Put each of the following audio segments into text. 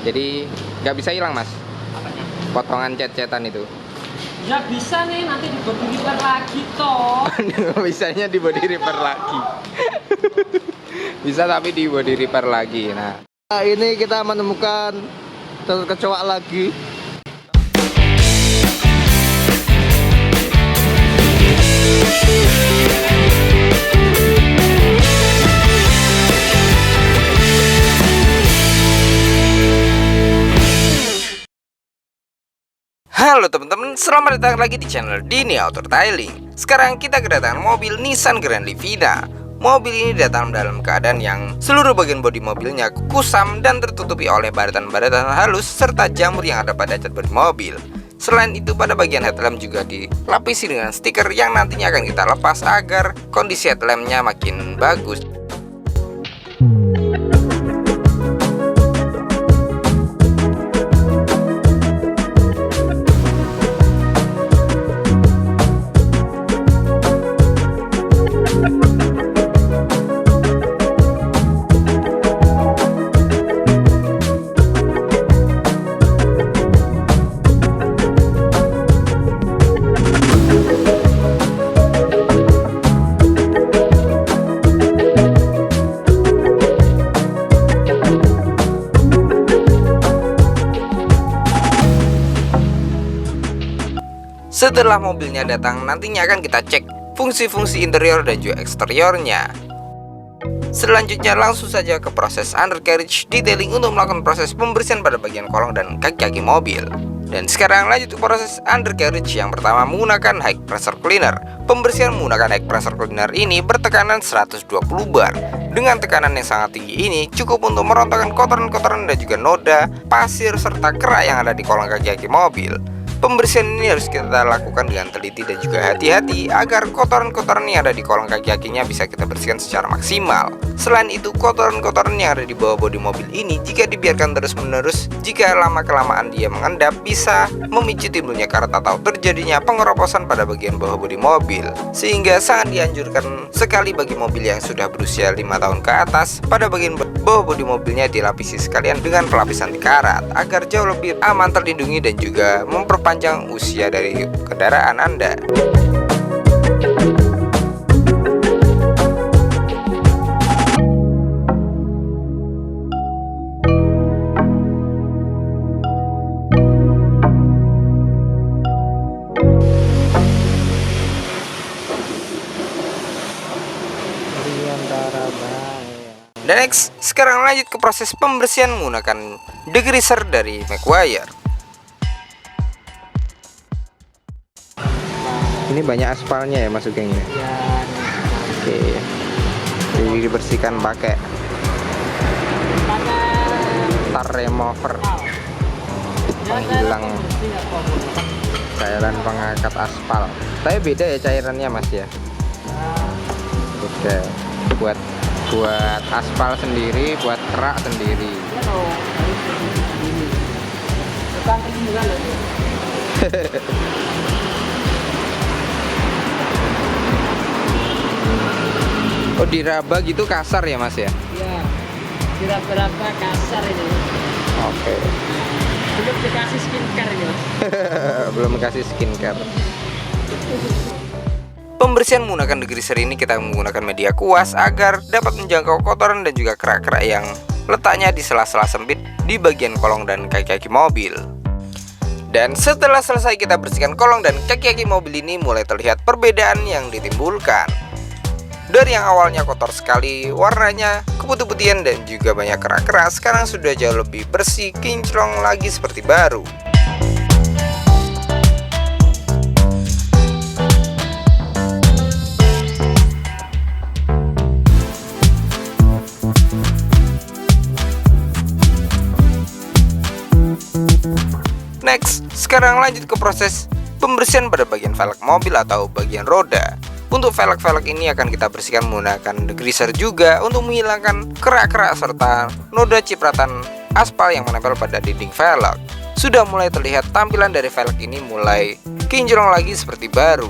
Jadi nggak bisa hilang mas, Apanya? potongan cat-catan itu. Ya bisa nih, nanti di body repair lagi toh. Bisanya di body repair lagi. Bisa tapi di body repair lagi. Nah, ini kita menemukan telur kecoa lagi. Halo teman-teman, selamat datang lagi di channel Dini Auto Detailing. Sekarang kita kedatangan mobil Nissan Grand Livina. Mobil ini datang dalam keadaan yang seluruh bagian bodi mobilnya kusam dan tertutupi oleh baratan-baratan halus serta jamur yang ada pada cat bodi mobil. Selain itu, pada bagian headlamp juga dilapisi dengan stiker yang nantinya akan kita lepas agar kondisi headlampnya makin bagus. Setelah mobilnya datang, nantinya akan kita cek fungsi-fungsi interior dan juga eksteriornya. Selanjutnya langsung saja ke proses undercarriage detailing untuk melakukan proses pembersihan pada bagian kolong dan kaki-kaki mobil. Dan sekarang lanjut ke proses undercarriage. Yang pertama menggunakan high pressure cleaner. Pembersihan menggunakan high pressure cleaner ini bertekanan 120 bar. Dengan tekanan yang sangat tinggi ini cukup untuk merontokkan kotoran-kotoran dan juga noda, pasir serta kerak yang ada di kolong kaki-kaki mobil. Pembersihan ini harus kita lakukan dengan teliti dan juga hati-hati agar kotoran-kotoran yang ada di kolong kaki-kakinya bisa kita bersihkan secara maksimal. Selain itu, kotoran-kotoran yang ada di bawah bodi mobil ini jika dibiarkan terus-menerus, jika lama-kelamaan dia mengendap, bisa memicu timbulnya karat atau terjadinya pengeroposan pada bagian bawah bodi mobil. Sehingga sangat dianjurkan sekali bagi mobil yang sudah berusia 5 tahun ke atas, pada bagian bawah bodi mobilnya dilapisi sekalian dengan pelapisan anti karat agar jauh lebih aman terlindungi dan juga memperpanjang usia dari kendaraan Anda. Dan next, sekarang lanjut ke proses pembersihan menggunakan degreaser dari Meguiar. Ini banyak aspalnya ya masuknya ini. Ya. Oke. Jadi dibersihkan pakai tar remover, penghilang cairan pengangkat aspal. Tapi beda ya cairannya mas ya. Beda. Buat aspal sendiri, buat kerak sendiri. Oh, diraba gitu kasar ya mas ya? Iya, diraba-raba kasar ini. Oke. Belum dikasih skincare ini mas. Belum kasih skincare. Pembersihan menggunakan degreaser ini kita menggunakan media kuas agar dapat menjangkau kotoran dan juga kerak-kerak yang letaknya di sela-sela sempit di bagian kolong dan kaki-kaki mobil. Dan setelah selesai kita bersihkan kolong dan kaki-kaki mobil ini, mulai terlihat perbedaan yang ditimbulkan. Dari yang awalnya kotor sekali, warnanya keputih-putihan dan juga banyak kerak-kerak, sekarang sudah jauh lebih bersih, kinclong lagi seperti baru. Next, sekarang lanjut ke proses pembersihan pada bagian velg mobil atau bagian roda. Untuk velg-velg ini akan kita bersihkan menggunakan degreaser juga untuk menghilangkan kerak-kerak serta noda cipratan aspal yang menempel pada dinding velg. Sudah mulai terlihat tampilan dari velg ini mulai kinclong lagi seperti baru.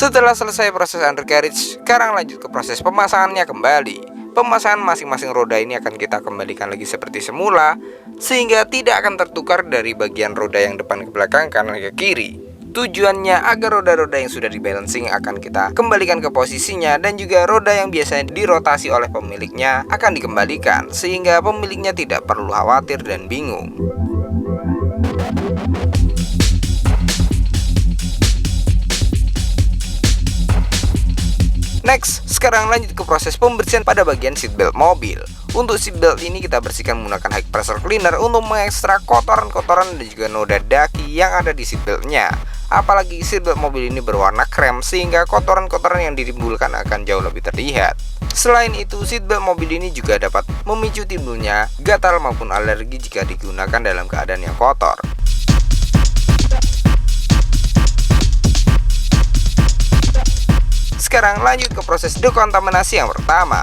Setelah selesai proses undercarriage, sekarang lanjut ke proses pemasangannya kembali. Pemasangan masing-masing roda ini akan kita kembalikan lagi seperti semula, sehingga tidak akan tertukar dari bagian roda yang depan ke belakang, kanan ke kiri. Tujuannya agar roda-roda yang sudah dibalancing akan kita kembalikan ke posisinya, dan juga roda yang biasanya dirotasi oleh pemiliknya akan dikembalikan, sehingga pemiliknya tidak perlu khawatir dan bingung. Next, sekarang lanjut ke proses pembersihan pada bagian seatbelt mobil. Untuk seatbelt ini kita bersihkan menggunakan high pressure cleaner untuk mengekstrak kotoran-kotoran dan juga noda daki yang ada di seatbeltnya. Apalagi seatbelt mobil ini berwarna krem, sehingga kotoran-kotoran yang ditimbulkan akan jauh lebih terlihat. Selain itu, seatbelt mobil ini juga dapat memicu timbulnya gatal maupun alergi jika digunakan dalam keadaan yang kotor. Sekarang lanjut ke proses dekontaminasi yang pertama.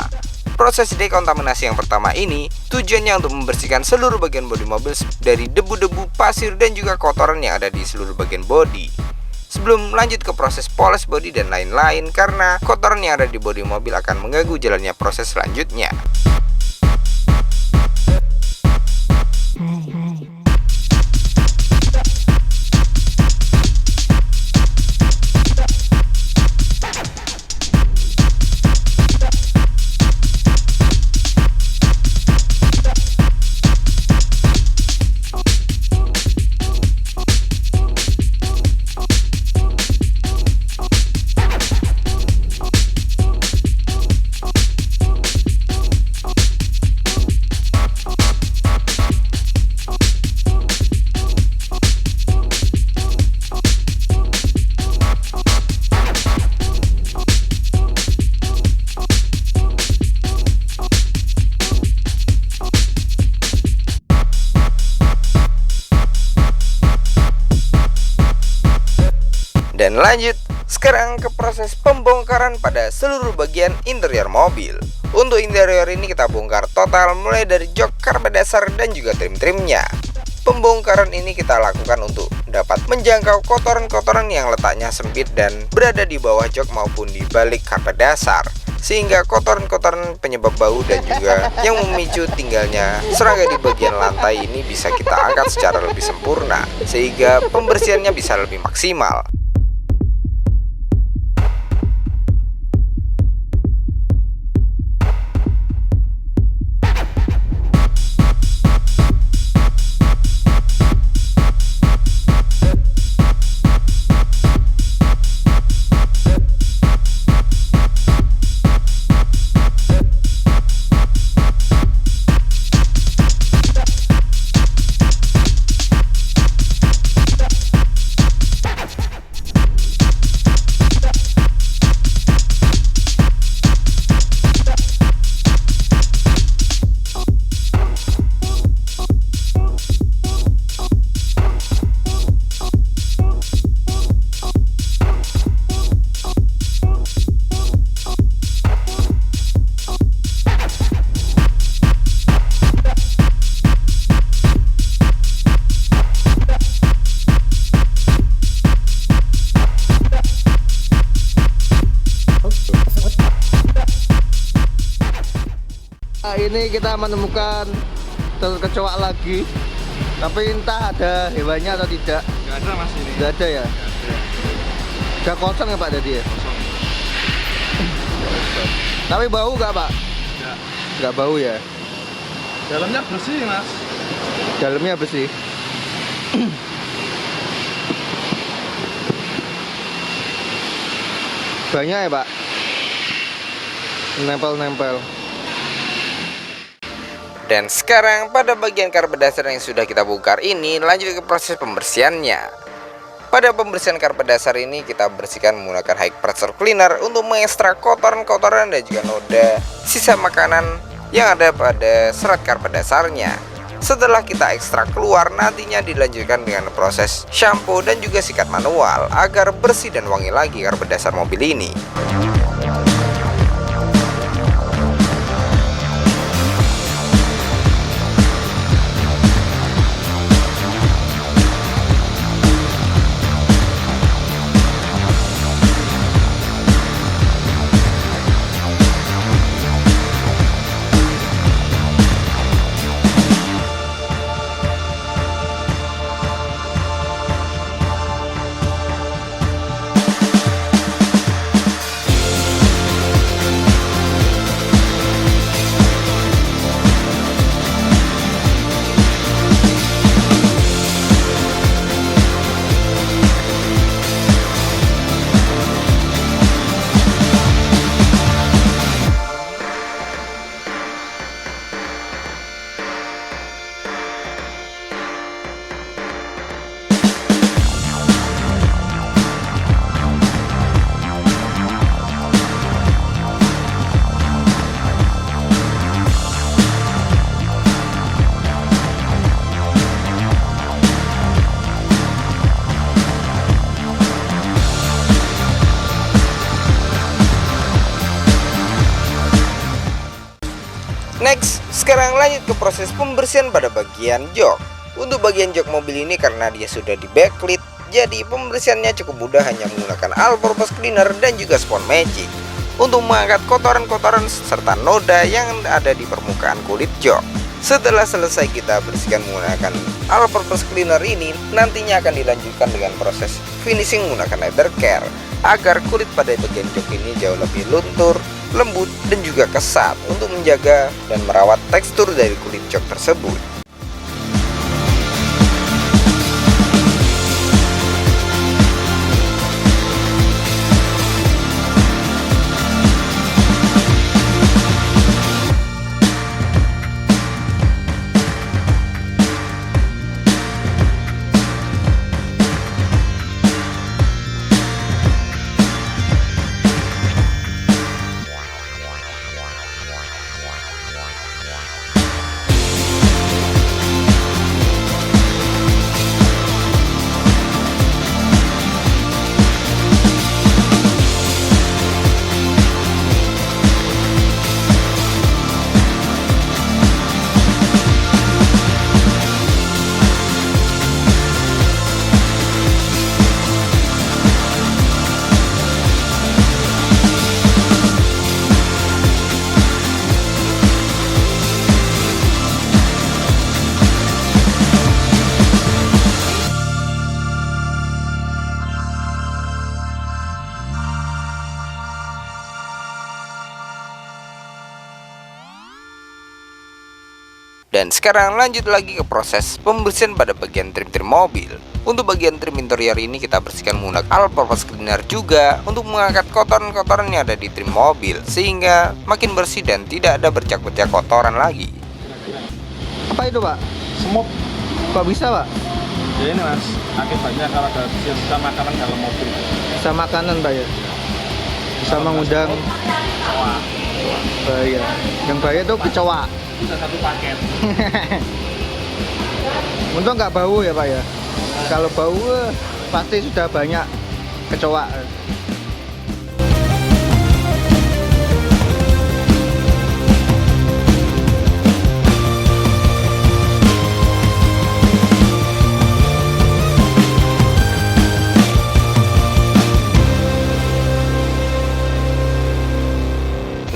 Proses dekontaminasi yang pertama ini tujuannya untuk membersihkan seluruh bagian bodi mobil dari debu-debu, pasir, dan juga kotoran yang ada di seluruh bagian bodi. Sebelum lanjut ke proses poles bodi dan lain-lain, karena kotoran yang ada di bodi mobil akan mengganggu jalannya proses selanjutnya. Dan lanjut sekarang ke proses pembongkaran pada seluruh bagian interior mobil. Untuk interior ini kita bongkar total mulai dari jok, karpet dasar, dan juga trim-trimnya. Pembongkaran ini kita lakukan untuk dapat menjangkau kotoran-kotoran yang letaknya sempit dan berada di bawah jok maupun di balik karpet dasar, sehingga kotoran-kotoran penyebab bau dan juga yang memicu tinggalnya serangga di bagian lantai ini bisa kita angkat secara lebih sempurna, sehingga pembersihannya bisa lebih maksimal. Ini kita menemukan telur kecoak lagi, tapi entah ada hewannya atau tidak. Nggak ada mas ini. Nggak ada ya? Nggak ada. Udah kosong ya Pak tadi ya? Kosong. Tapi bau nggak Pak? Nggak. Nggak bau ya? Dalamnya bersih mas. Dalamnya bersih. Banyak ya Pak? Nempel-nempel. Dan sekarang pada bagian karpet dasar yang sudah kita bongkar ini, lanjut ke proses pembersihannya. Pada pembersihan karpet dasar ini kita bersihkan menggunakan high pressure cleaner untuk mengekstrak kotoran-kotoran dan juga noda sisa makanan yang ada pada serat karpet dasarnya. Setelah kita ekstrak keluar, nantinya dilanjutkan dengan proses shampoo dan juga sikat manual agar bersih dan wangi lagi karpet dasar mobil ini. Sekarang lanjut ke proses pembersihan pada bagian jok. Untuk bagian jok mobil ini karena dia sudah di backlit, jadi pembersihannya cukup mudah hanya menggunakan all-purpose cleaner dan juga spon magic untuk mengangkat kotoran-kotoran serta noda yang ada di permukaan kulit jok. Setelah selesai kita bersihkan menggunakan all-purpose cleaner ini, nantinya akan dilanjutkan dengan proses finishing menggunakan leather care agar kulit pada bagian jok ini jauh lebih luntur, lembut, dan juga kesat untuk menjaga dan merawat tekstur dari kulit jok tersebut. Dan sekarang lanjut lagi ke proses pembersihan pada bagian trim-trim mobil. Untuk bagian trim interior ini kita bersihkan menggunakan all-purpose cleaner juga untuk mengangkat kotoran-kotoran yang ada di trim mobil sehingga makin bersih dan tidak ada bercak-bercak kotoran lagi. Apa itu, Pak? Semut. Kok bisa, Pak? Ya ini mas, akibatnya kalau ada sisa makanan dalam mobil. Bisa makanan, Pak ya? Bisa mengundang Wah, bahaya. Yang bahaya tuh kecoa. bisa satu paket. Untung nggak bau ya, Pak ya? Kalau bau pasti sudah banyak kecoa.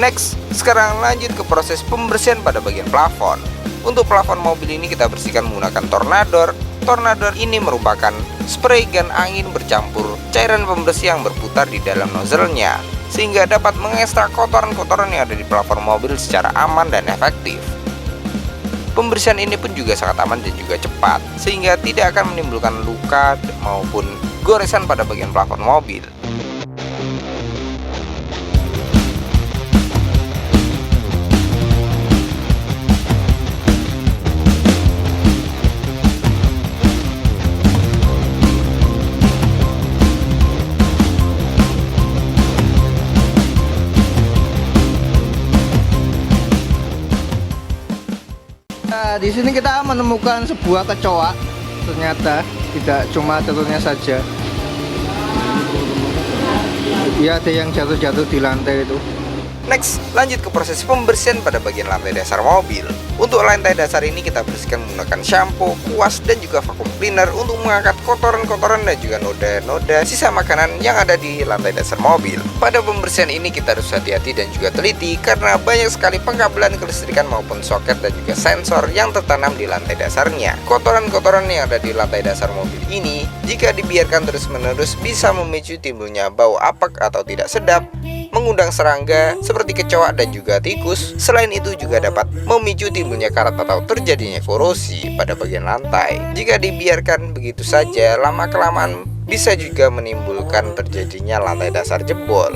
Next, sekarang lanjut ke proses pembersihan pada bagian plafon. Untuk plafon mobil ini kita bersihkan menggunakan tornador. Tornador ini merupakan spray gun angin bercampur cairan pembersih yang berputar di dalam nozzle-nya, sehingga dapat mengekstrak kotoran-kotoran yang ada di plafon mobil secara aman dan efektif. Pembersihan ini pun juga sangat aman dan juga cepat, sehingga tidak akan menimbulkan luka maupun goresan pada bagian plafon mobil. Nah, di sini kita menemukan sebuah kecoa. Ternyata tidak cuma telurnya saja. Ya, ada yang jatuh-jatuh di lantai itu. Next, lanjut ke proses pembersihan pada bagian lantai dasar mobil. Untuk lantai dasar ini kita bersihkan menggunakan shampoo, kuas, dan juga vacuum cleaner untuk mengangkat kotoran-kotoran dan juga noda-noda sisa makanan yang ada di lantai dasar mobil. Pada pembersihan ini kita harus hati-hati dan juga teliti karena banyak sekali pengkabelan kelistrikan maupun soket dan juga sensor yang tertanam di lantai dasarnya. Kotoran-kotoran yang ada di lantai dasar mobil ini jika dibiarkan terus-menerus bisa memicu timbulnya bau apek atau tidak sedap, mengundang serangga seperti kecoa dan juga tikus. Selain itu juga dapat memicu timbulnya karat atau terjadinya korosi pada bagian lantai. Jika dibiarkan begitu saja, lama-kelamaan bisa juga menimbulkan terjadinya lantai dasar jebol.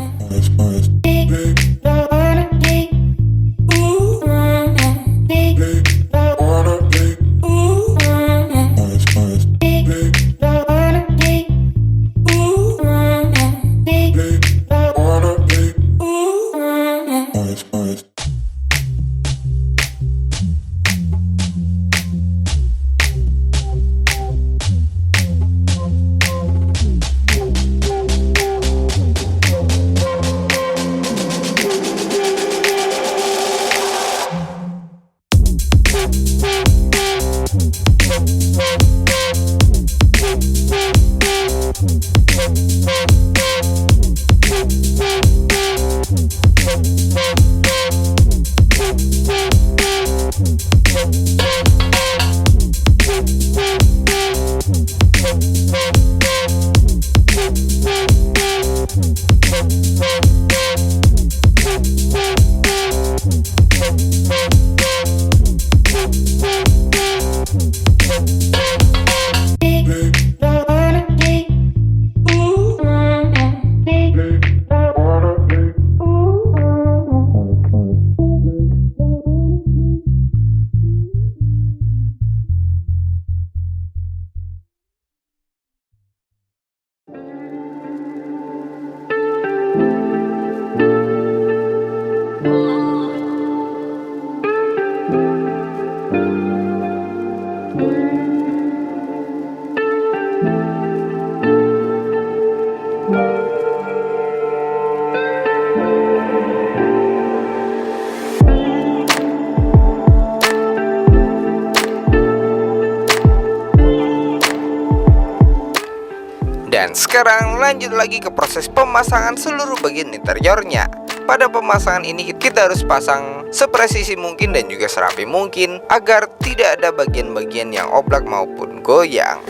Dan sekarang lanjut lagi ke proses pemasangan seluruh bagian interiornya. Pada pemasangan ini kita harus pasang sepresisi mungkin dan juga serapi mungkin agar tidak ada bagian-bagian yang oblak maupun goyang.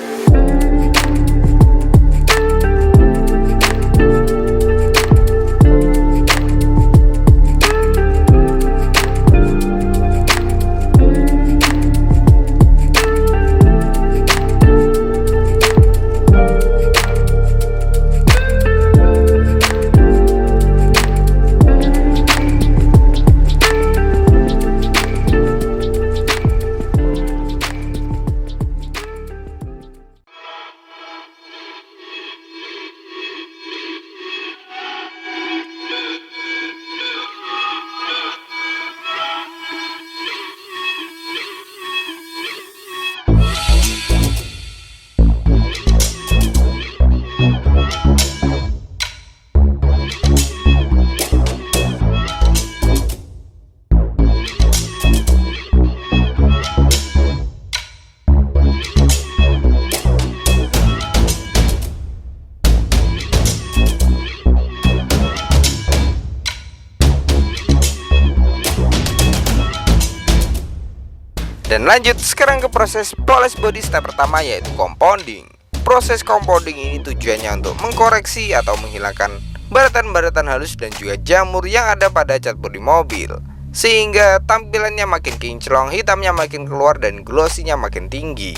Dan lanjut sekarang ke proses polis body step pertama, yaitu compounding. Proses compounding ini tujuannya untuk mengkoreksi atau menghilangkan baratan-baratan halus dan juga jamur yang ada pada cat bodi mobil, sehingga tampilannya makin kinclong, hitamnya makin keluar dan glossinya makin tinggi.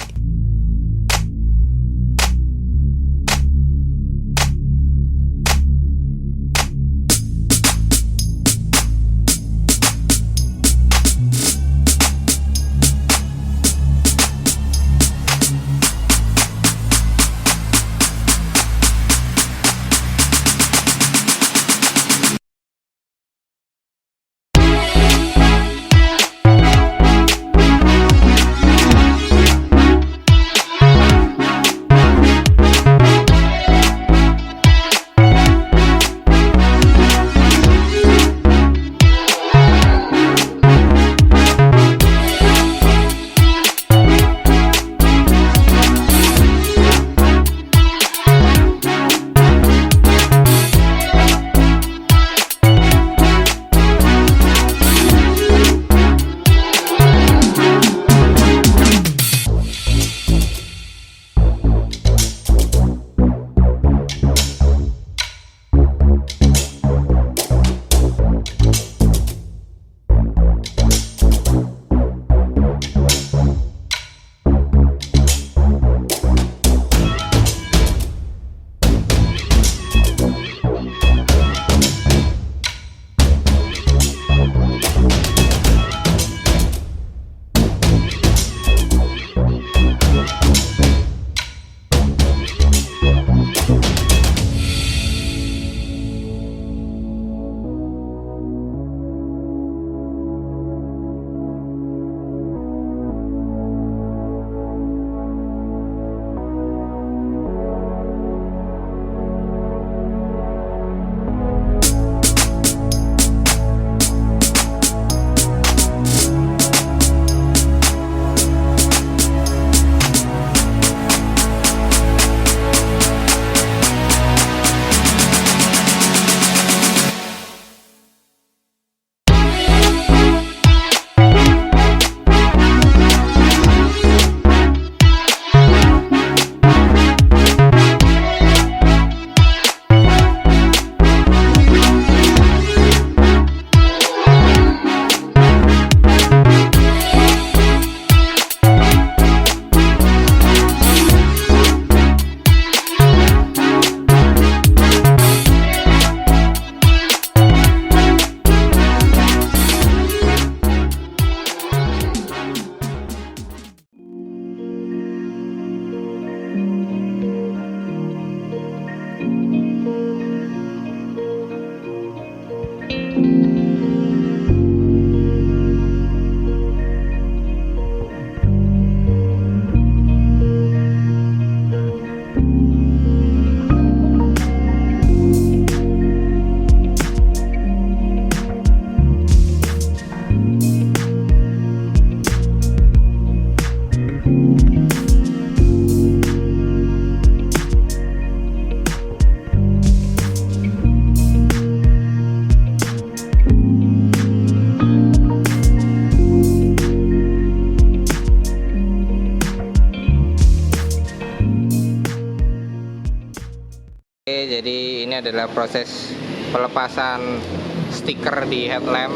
Oke, jadi ini adalah proses pelepasan stiker di headlamp.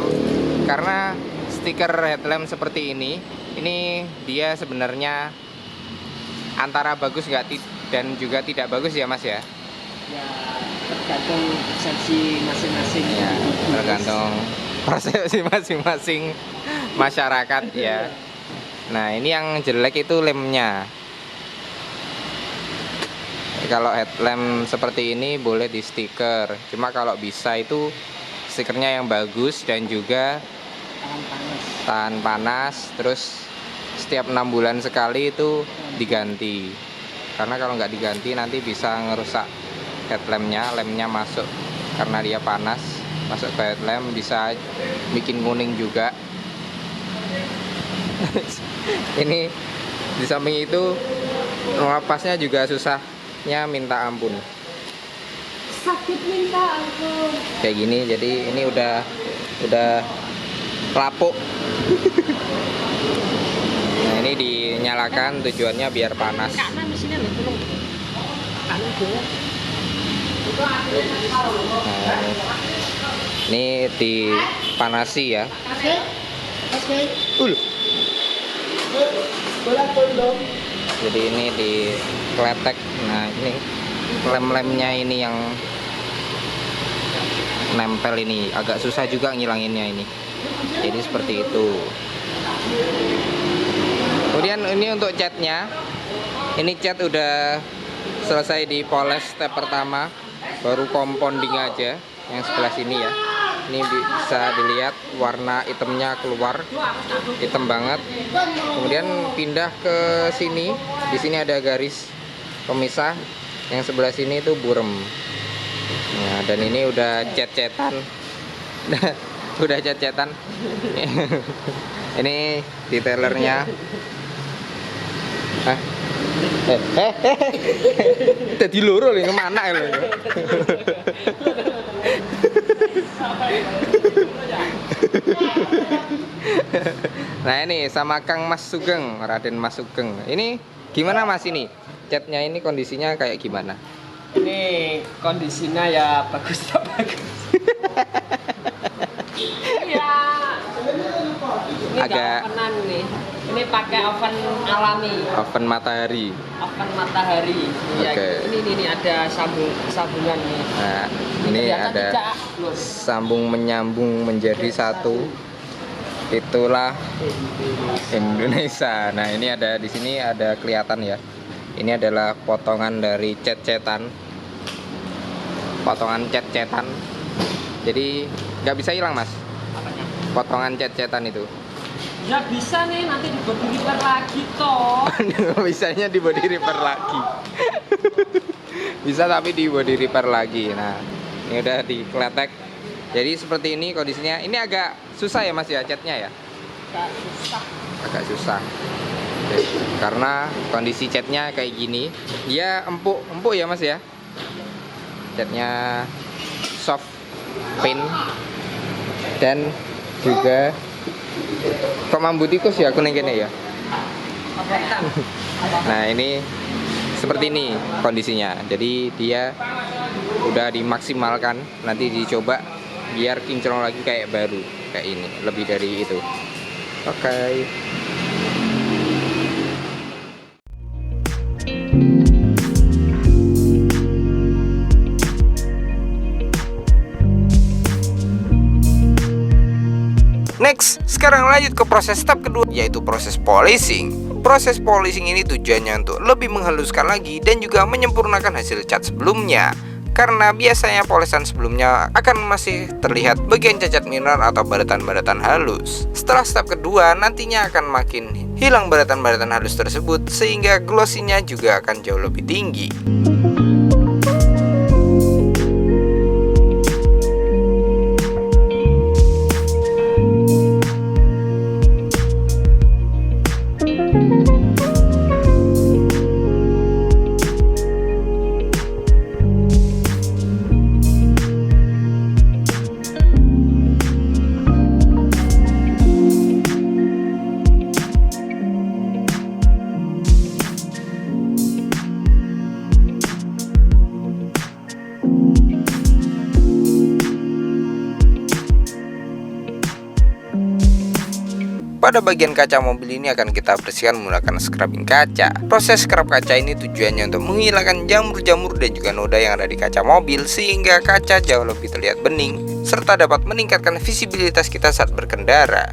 Karena stiker headlamp seperti ini dia sebenarnya antara bagus dan juga tidak bagus ya Mas ya? Ya tergantung persepsi masing-masing. Ya, tergantung persepsi masing-masing masyarakat ya. Nah, ini yang jelek itu lemnya. Kalau headlamp seperti ini boleh di stiker. Cuma kalau bisa itu stikernya yang bagus dan juga tahan panas. Terus setiap 6 bulan sekali itu diganti. Karena kalau nggak diganti nanti bisa ngerusak lemnya masuk karena dia panas. Masuk ke headlamp bisa bikin kuning juga. Ini di samping itu melepasnya juga susahnya minta ampun. Sakit minta ampun. Kayak gini, jadi ini udah lapuk. Nah, ini dinyalakan tujuannya biar panas. Kanan mesinnya lho, tolong. Kanan dulu. Nah, ini dipanasi ya. Jadi ini dikletek. Nah, ini lem-lemnya ini yang nempel ini agak susah juga ngilanginnya ini. Jadi seperti itu. Kemudian ini untuk catnya. Ini cat udah selesai dipoles step pertama, baru compounding aja yang sebelah sini ya. Ini bisa dilihat warna hitamnya keluar, hitam banget. Kemudian pindah ke sini, di sini ada garis pemisah, yang sebelah sini itu burem. Nah, dan ini udah cat-catan, udah cat-catan. Ini detailernya. Tadi loro lho kemana lho. Nah, ini sama Kang Mas Sugeng, Raden Mas Sugeng. Ini gimana Mas ini? Catnya ini kondisinya kayak gimana? Ini kondisinya ya bagus ya bagus. Ya. Ini Agak ovenan nih. Ini pakai oven alami. Oven matahari. Oven matahari. Ya, Oke. ini ada sambungan nih. Nah, ini Ternyata ada tidak, Lur. sambung menyambung menjadi satu. Itulah Indonesia. Nah, ini ada di sini ada kelihatan ya. Ini adalah potongan dari cat-catan. Potongan cat-catan. Jadi nggak bisa hilang Mas. Apanya? Potongan cat-catan itu. Ya bisa nih, nanti di body repair lagi toh. Bisanya di body repair lagi. Bisa tapi di body repair lagi. Nah, ini udah dikletek. Jadi seperti ini kondisinya. Ini agak susah ya Mas ya catnya ya? Gak susah. Agak susah. Oke. Karena kondisi catnya kayak gini, dia empuk ya Mas ya. Catnya soft paint dan juga kok mambu tikus ya aku nengkene ya. Nah, ini seperti ini kondisinya. Jadi dia udah dimaksimalkan, nanti dicoba biar kinclong lagi kayak baru, kayak ini, lebih dari itu. Oke. Next, sekarang lanjut ke proses step kedua, yaitu proses polishing. Proses polishing ini tujuannya untuk lebih menghaluskan lagi dan juga menyempurnakan hasil cat sebelumnya. Karena biasanya polesan sebelumnya akan masih terlihat bagian cacat minor atau baratan-baratan halus. Setelah step kedua, nantinya akan makin hilang baratan-baratan halus tersebut, sehingga glossy-nya juga akan jauh lebih tinggi. Pada bagian kaca mobil ini akan kita bersihkan menggunakan scrubbing kaca. Proses scrub kaca ini tujuannya untuk menghilangkan jamur-jamur dan juga noda yang ada di kaca mobil sehingga kaca jauh lebih terlihat bening serta dapat meningkatkan visibilitas kita saat berkendara.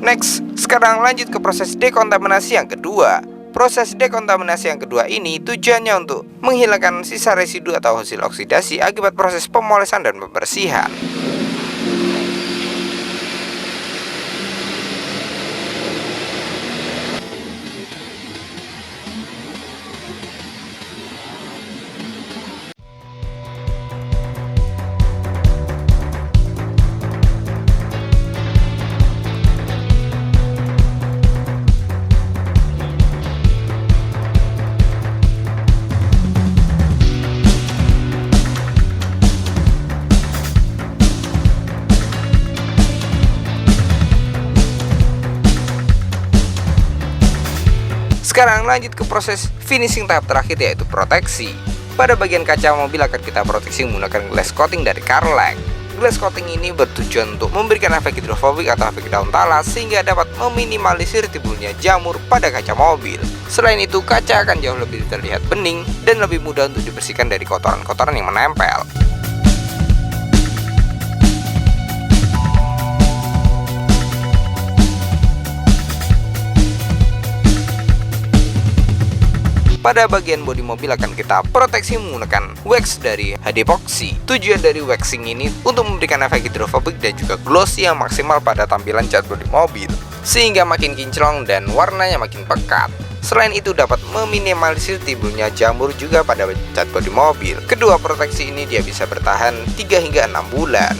Next, sekarang lanjut ke proses dekontaminasi yang kedua. Proses dekontaminasi yang kedua ini tujuannya untuk menghilangkan sisa residu atau hasil oksidasi akibat proses pemolesan dan pembersihan. Sekarang lanjut ke proses finishing tahap terakhir, yaitu proteksi. Pada bagian kaca mobil akan kita proteksi menggunakan glass coating dari Carlac. Glass coating ini bertujuan untuk memberikan efek hidrofobik atau efek daun talas sehingga dapat meminimalisir timbulnya jamur pada kaca mobil. Selain itu, kaca akan jauh lebih terlihat bening dan lebih mudah untuk dibersihkan dari kotoran-kotoran yang menempel. Pada bagian bodi mobil akan kita proteksi menggunakan wax dari HD Epoxy. Tujuan dari waxing ini untuk memberikan efek hidrofobik dan juga glossy yang maksimal pada tampilan cat bodi mobil, sehingga makin kinclong dan warnanya makin pekat. Selain itu dapat meminimalisir timbulnya jamur juga pada cat bodi mobil. Kedua proteksi ini dia bisa bertahan 3 hingga 6 bulan.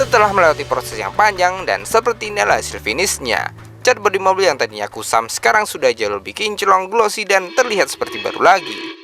Setelah melewati proses yang panjang dan seperti inilah hasil finishnya. Cat bodi mobil yang tadinya kusam sekarang sudah jauh lebih kinclong, glossy dan terlihat seperti baru lagi.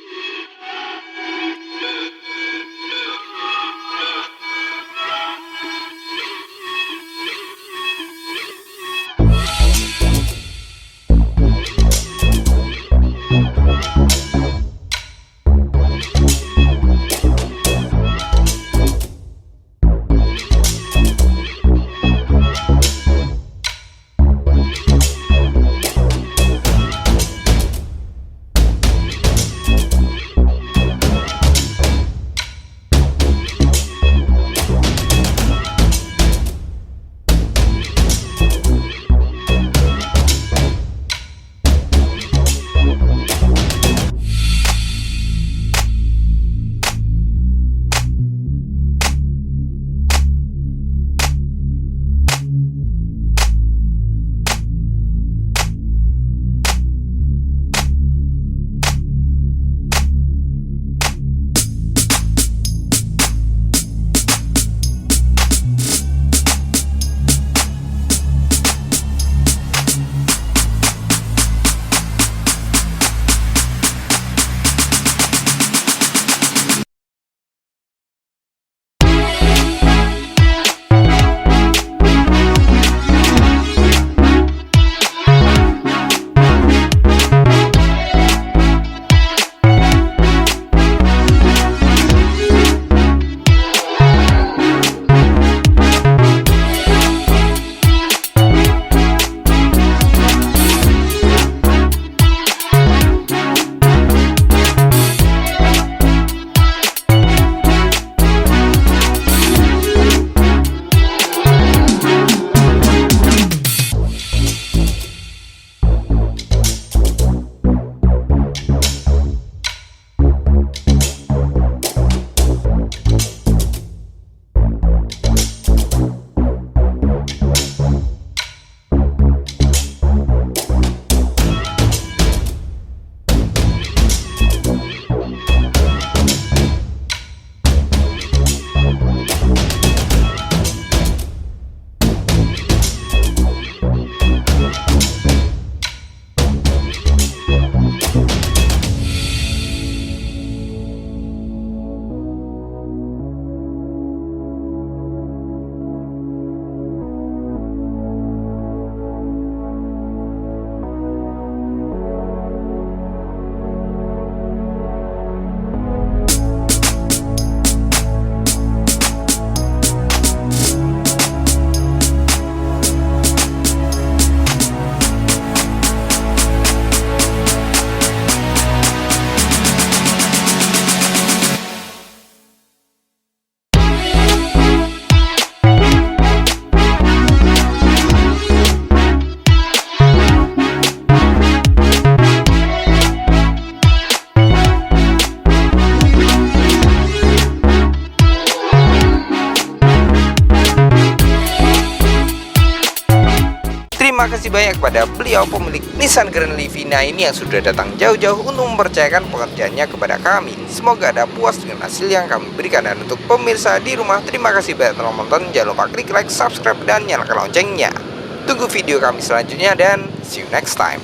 kasih banyak kepada beliau pemilik Nissan Grand Livina ini yang sudah datang jauh-jauh untuk mempercayakan pekerjaannya kepada kami. Semoga Anda puas dengan hasil yang kami berikan. Dan untuk pemirsa di rumah, terima kasih banyak telah menonton. Jangan lupa klik like, subscribe, dan nyalakan loncengnya. Tunggu video kami selanjutnya dan see you next time.